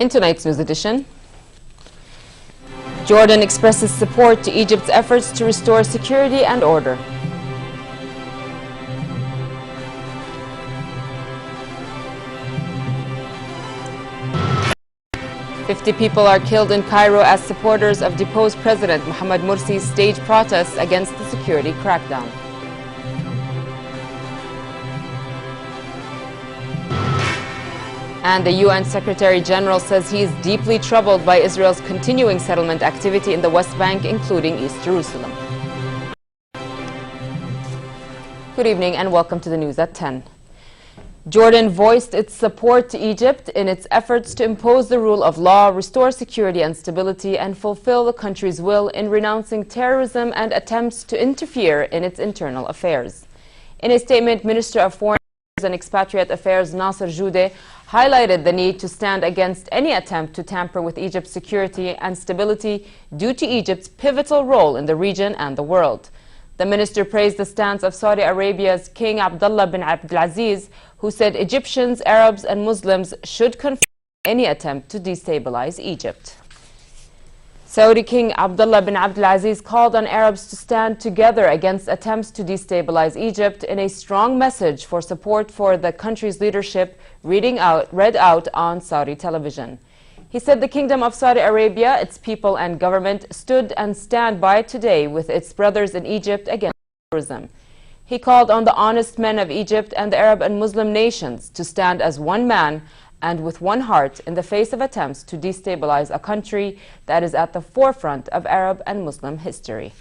In tonight's news edition, Jordan expresses support to Egypt's efforts to restore security and order. "50 people are killed in Cairo as supporters of deposed President Mohamed Morsi stage protests against the security crackdown." And the UN Secretary General says he is deeply troubled by Israel's continuing settlement activity in the West Bank, including East Jerusalem. Good evening and welcome to the news at 10. Jordan voiced its support to Egypt in its efforts to impose the rule of law, restore security and stability, and fulfill the country's will in renouncing terrorism and attempts to interfere in its internal affairs. In a statement, Minister of Foreign Affairs and Expatriate Affairs Nasser Joudeh highlighted the need to stand against any attempt to tamper with Egypt's security and stability due to Egypt's pivotal role in the region and the world. The minister praised the stance of Saudi Arabia's King Abdullah bin Abdulaziz, who said Egyptians, Arabs and Muslims should confront any attempt to destabilize Egypt. Saudi King Abdullah bin Abdulaziz called on Arabs to stand together against attempts to destabilize Egypt in a strong message for support for the country's leadership read out on Saudi television. He said the Kingdom of Saudi Arabia, its people and government stood and stand by today with its brothers in Egypt against terrorism. He called on the honest men of Egypt and the Arab and Muslim nations to stand as one man and with one heart in the face of attempts to destabilize a country that is at the forefront of Arab and Muslim history.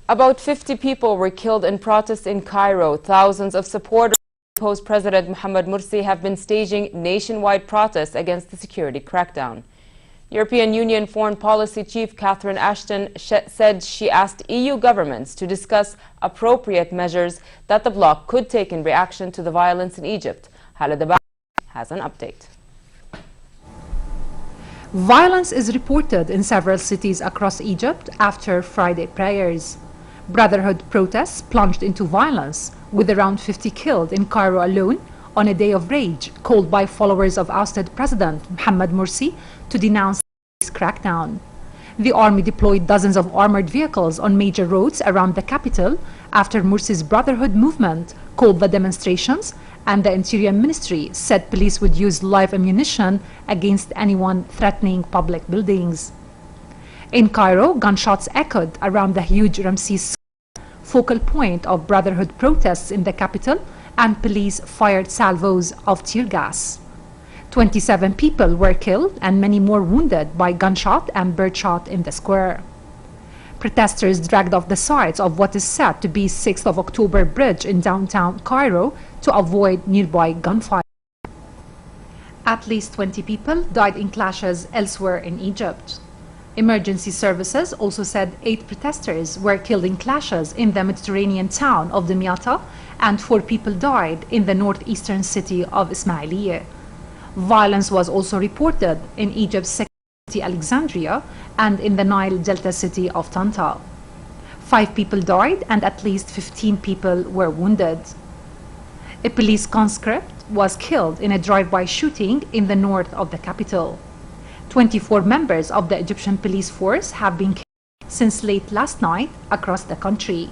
About 50 people were killed in protests in Cairo. Thousands of supporters of deposed President Mohamed Morsi have been staging nationwide protests against the security crackdown. European Union Foreign Policy Chief Catherine Ashton said she asked EU governments to discuss appropriate measures that the bloc could take in reaction to the violence in Egypt. Khal has an update. Violence is reported in several cities across Egypt after Friday prayers. Brotherhood protests plunged into violence, with around 50 killed in Cairo alone on a day of rage called by followers of ousted President Mohamed Morsi to denounce this crackdown. The army deployed dozens of armored vehicles on major roads around the capital after Morsi's Brotherhood movement called the demonstrations, and the Interior Ministry said police would use live ammunition against anyone threatening public buildings. In Cairo, gunshots echoed around the huge Ramses Square, focal point of Brotherhood protests in the capital, and police fired salvos of tear gas. 27 people were killed and many more wounded by gunshot and birdshot in the square. Protesters dragged off the sides of what is said to be 6th of October Bridge in downtown Cairo to avoid nearby gunfire. At least 20 people died in clashes elsewhere in Egypt. Emergency services also said 8 protesters were killed in clashes in the Mediterranean town of Damiata, and 4 people died in the northeastern city of Ismailiyeh. Violence was also reported in Egypt's second city, Alexandria, and in the Nile Delta city of Tanta. 5 people died and at least 15 people were wounded. A police conscript was killed in a drive-by shooting in the north of the capital. 24 members of the Egyptian police force have been killed since late last night across the country.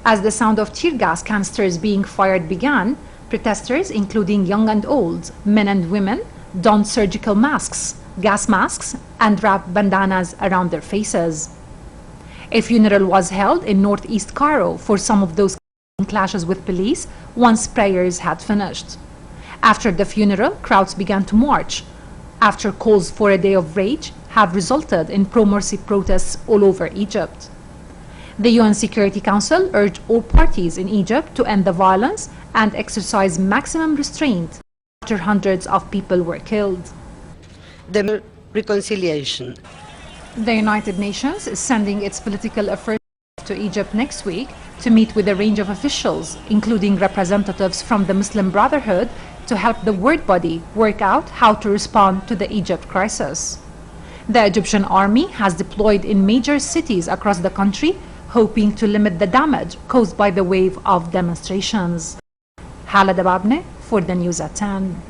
As the sound of tear gas canisters being fired began, protesters, including young and old, men and women, donned surgical masks, gas masks, and wrapped bandanas around their faces. A funeral was held in northeast Cairo for some of those clashes with police once prayers had finished. After the funeral, crowds began to march, after calls for a day of rage have resulted in pro-Morsi protests all over Egypt. The UN Security Council urged all parties in Egypt to end the violence and exercise maximum restraint after hundreds of people were killed. The reconciliation. The United Nations is sending its political affairs to Egypt next week to meet with a range of officials, including representatives from the Muslim Brotherhood, to help the world body work out how to respond to the Egypt crisis. The Egyptian army has deployed in major cities across the country, hoping to limit the damage caused by the wave of demonstrations. Khal for the news at 10.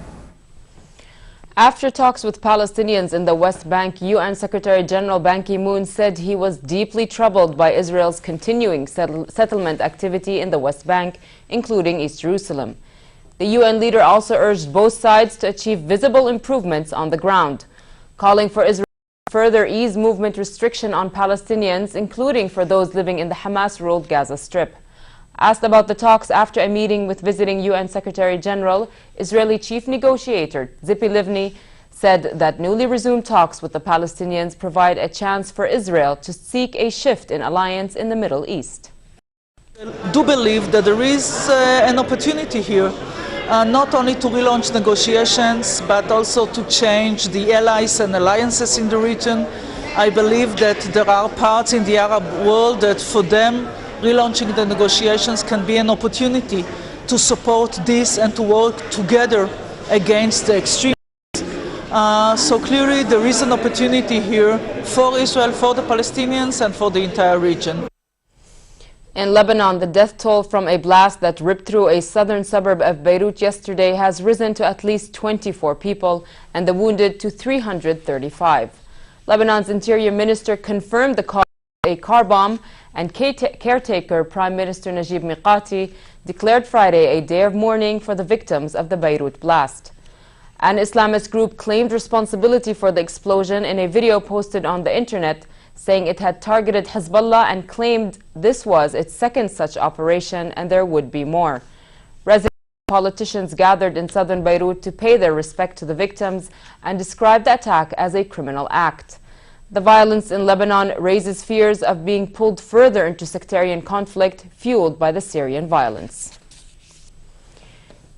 After talks with Palestinians in the West Bank, UN Secretary General Ban Ki-moon said he was deeply troubled by Israel's continuing settlement activity in the West Bank, including East Jerusalem. The UN leader also urged both sides to achieve visible improvements on the ground, calling for Israel to further ease movement restriction on Palestinians, including for those living in the Hamas-ruled Gaza Strip. Asked about the talks after a meeting with visiting UN Secretary General, Israeli chief negotiator Tzipi Livni said that newly resumed talks with the Palestinians provide a chance for Israel to seek a shift in alliance in the Middle East. I do believe that there is an opportunity here, not only to relaunch negotiations, but also to change the allies and alliances in the region. I believe that there are parts in the Arab world that for them, relaunching the negotiations can be an opportunity to support this and to work together against the extremism. So clearly there is an opportunity here for Israel, for the Palestinians and for the entire region. In Lebanon, the death toll from a blast that ripped through a southern suburb of Beirut yesterday has risen to at least 24 people and the wounded to 335. Lebanon's Interior Minister confirmed the cause of a car bomb, and caretaker Prime Minister Najib Mikati declared Friday a day of mourning for the victims of the Beirut blast. An Islamist group claimed responsibility for the explosion in a video posted on the internet, saying it had targeted Hezbollah and claimed this was its second such operation and there would be more. Residents and politicians gathered in southern Beirut to pay their respect to the victims and described the attack as a criminal act. The violence in Lebanon raises fears of being pulled further into sectarian conflict fueled by the Syrian violence.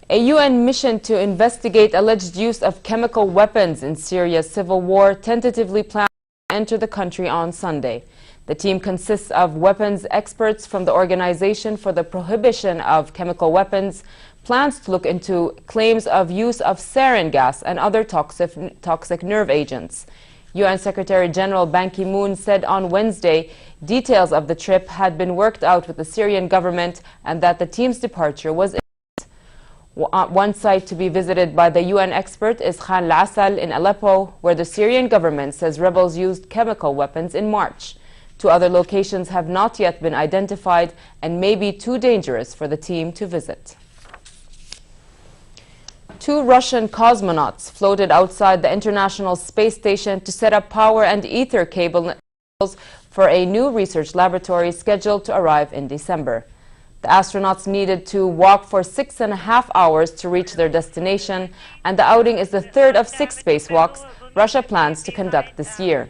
A UN mission to investigate alleged use of chemical weapons in Syria's civil war tentatively plans to enter the country on Sunday. The team consists of weapons experts from the Organization for the Prohibition of Chemical Weapons, plans to look into claims of use of sarin gas and other toxic nerve agents. UN Secretary General Ban Ki-moon said on Wednesday details of the trip had been worked out with the Syrian government and that the team's departure was imminent. One site to be visited by the UN expert is Khal in Aleppo, where the Syrian government says rebels used chemical weapons in March. Two other locations have not yet been identified and may be too dangerous for the team to visit. Two Russian cosmonauts floated outside the International Space Station to set up power and ether cables for a new research laboratory scheduled to arrive in December. The astronauts needed to walk for 6.5 hours to reach their destination, and the outing is the third of 6 spacewalks Russia plans to conduct this year.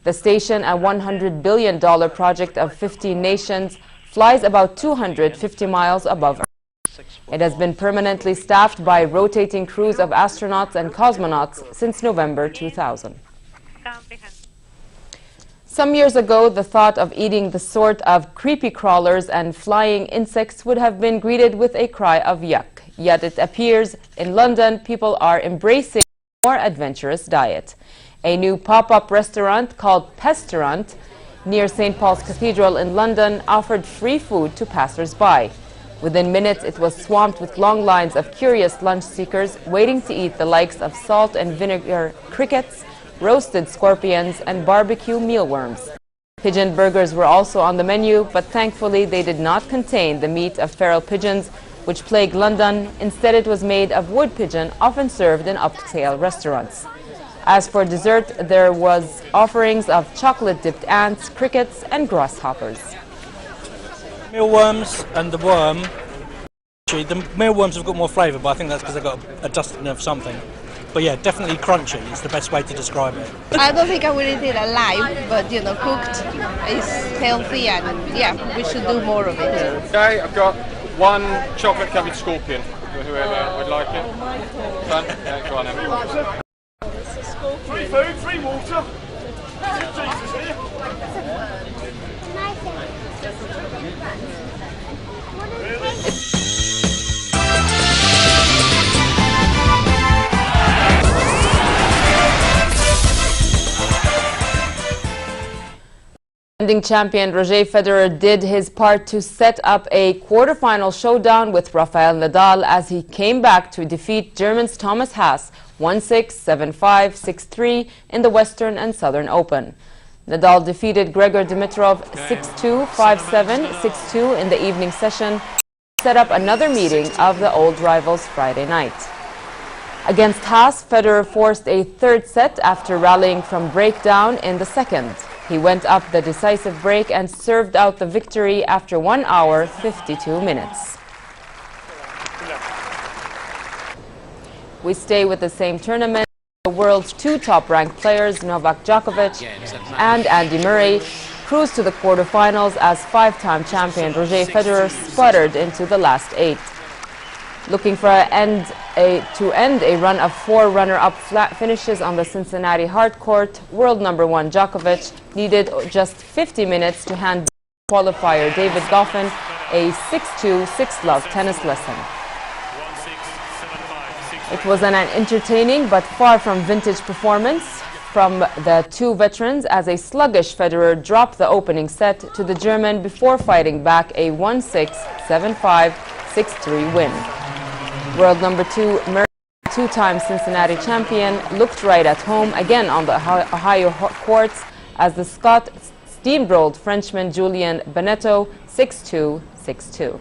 The station, a $100 billion project of 15 nations, flies about 250 miles above Earth. It has been permanently staffed by rotating crews of astronauts and cosmonauts since November 2000. Some years ago, the thought of eating the sort of creepy crawlers and flying insects would have been greeted with a cry of yuck. Yet it appears in London people are embracing a more adventurous diet. A new pop-up restaurant called Pestaurant near St. Paul's Cathedral in London offered free food to passers-by. Within minutes, it was swamped with long lines of curious lunch seekers waiting to eat the likes of salt and vinegar crickets, roasted scorpions, and barbecue mealworms. Pigeon burgers were also on the menu, but thankfully they did not contain the meat of feral pigeons, which plague London. Instead, it was made of wood pigeon, often served in upscale restaurants. As for dessert, there was offerings of chocolate-dipped ants, crickets, and grasshoppers. Mealworms and the worm. Actually, the mealworms have got more flavour, but I think that's because they've got a dusting of something. But yeah, definitely crunchy is the best way to describe it. I don't think I will eat it alive, but cooked is healthy, and yeah, we should do more of it. Okay, I've got one chocolate covered scorpion for whoever would like it. Done? Yeah, go on then. Free food, free water. Jesus here. Defending champion Roger Federer did his part to set up a quarterfinal showdown with Rafael Nadal as he came back to defeat German's Thomas Haas 1-6, 7-5, 6-3 in the Western and Southern Open. Nadal defeated Grigor Dimitrov 6-2, 5-7, 6-2 in the evening session, set up another meeting of the old rivals Friday night. Against Haas, Federer forced a third set after rallying from breakdown in the second. He went up the decisive break and served out the victory after 1 hour, 52 minutes. We stay with the same tournament. The world's two top-ranked players, Novak Djokovic and Andy Murray, cruised to the quarterfinals as five-time champion Roger Federer sputtered into the last 8. Looking for to end a run of 4 runner-up flat finishes on the Cincinnati hard court, world number 1 Djokovic needed just 50 minutes to hand qualifier David Goffin a 6-2, 6-love tennis lesson. It was an entertaining but far from vintage performance from the two veterans as a sluggish Federer dropped the opening set to the German before fighting back a 1-6, 7-5, 6-3 win. World number 2, Murray, two-time Cincinnati champion, looked right at home again on the Ohio courts as the Scot steamrolled Frenchman Julien Benneteau 6-2, 6-2.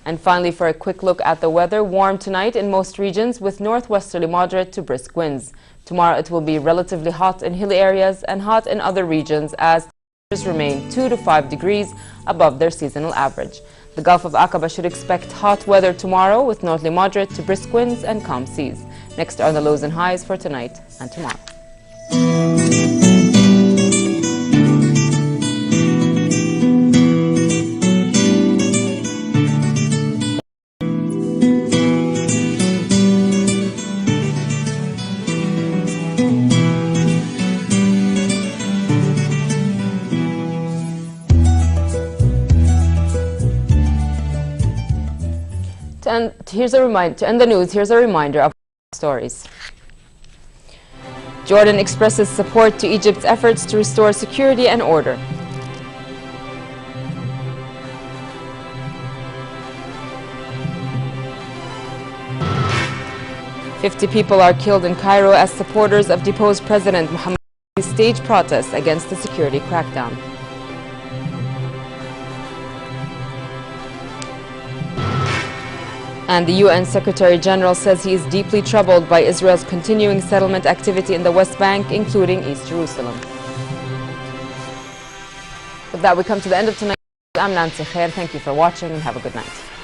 And finally, for a quick look at the weather, warm tonight in most regions with northwesterly moderate to brisk winds. Tomorrow it will be relatively hot in hilly areas and hot in other regions as temperatures remain 2 to 5 degrees above their seasonal average. The Gulf of Aqaba should expect hot weather tomorrow with northerly moderate to brisk winds and calm seas. Next are the lows and highs for tonight and tomorrow. To end the news, here's a reminder of stories. Jordan expresses support to Egypt's efforts to restore security and order. "50 people are killed in Cairo as supporters of deposed President Mohammed stage protests against the security crackdown." And the UN Secretary General says he is deeply troubled by Israel's continuing settlement activity in the West Bank, including East Jerusalem. With that, we come to the end of tonight. I'm Nancy Khair. Thank you for watching and have a good night.